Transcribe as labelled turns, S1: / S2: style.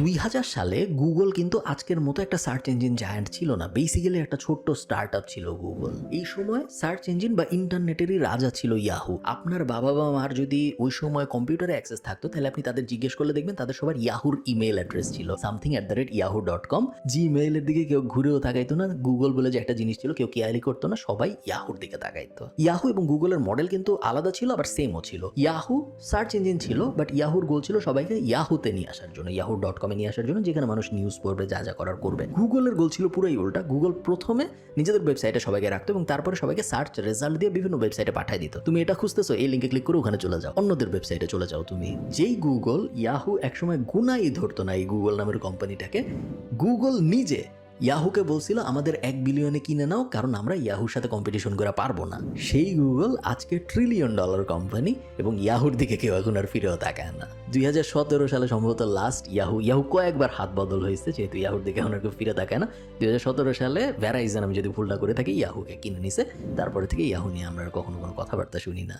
S1: 2000 সালে গুগল কিন্তু আজকের মতো একটা সার্চ ইঞ্জিন জায়ান্ট ছিল না। বেসিক্যালি একটা ছোট্ট স্টার্ট আপ ছিল গুগল। এই সময় সার্চ ইঞ্জিন বা ইন্টারনেটেরই রাজা ছিল ইয়াহু। আপনার বাবা বা মার যদি ওই সময় কম্পিউটারে অ্যাক্সেস থাকতো তাহলে আপনি তাদের জিজ্ঞেস করলে দেখবেন তাদের সবার ইয়াহুর ইমেল অ্যাড্রেস ছিল something@yahoo.com। জিমেইলের দিকে কেউ ঘুরেও তাকাইতো না। গুগল বলে যে একটা জিনিস ছিল কেউ কেয়ারই করতো না, সবাই ইয়াহুর দিকে তাকাইতো। ইয়াহু এবং গুগলের মডেল কিন্তু আলাদা ছিল, আবার সেমও ছিল। ইয়াহু সার্চ ইঞ্জিন ছিল, বাট ইয়াহুর গোল ছিল সবাইকে ইয়াহুতে নিয়ে আসার জন্য, yahoo.com-এ নিয়ে আসার জন্য, যেখানে মানুষ নিউজ পড়বে, যা যা করার করবে। গুগলের গোল ছিল পুরোই উল্টা। গুগল প্রথমে নিজেদের ওয়েবসাইটে সবাইকে রাখতো এবং তারপরে সবাইকে সার্চ রেজাল্ট দিয়ে বিভিন্ন ওয়েবসাইটে পাঠিয়ে দিত। তুমি এটা খুঁজতেছো, এই লিঙ্কে ক্লিক করে ওখানে চলে যাও, অন্যদের ওয়েবসাইটে চলে যাও তুমি। যেই গুগল, ইয়াহু একসময় গুনাই ধরতো না এই গুগল নামের কোম্পানিটাকে। গুগল নিজে ইয়াহুকে বলছিল আমাদের 1 বিলিয়নে কিনে নাও, কারণ আমরা ইয়াহুর সাথে কম্পিটিশন করে পারবো না। সেই গুগল আজকে $1 ট্রিলিয়ন কোম্পানি এবং ইয়াহুর দিকে কেউ এখন আর ফিরেও তাকায় না। 2017 সালে সম্ভবত লাস্ট ইয়াহু কয়েকবার হাত বদল হয়েছে, যেহেতু ইয়াহুর দিকে এখন আর কেউ ফিরে তাকায় না। 2017 সালে ভ্যারাইজন, আমি যদি ভুল না করে থাকি, ইয়াহুকে কিনে নিছে। তারপরে থেকে ইয়াহু নিয়ে আমরা আর কখনো কোনো কথাবার্তা শুনি না।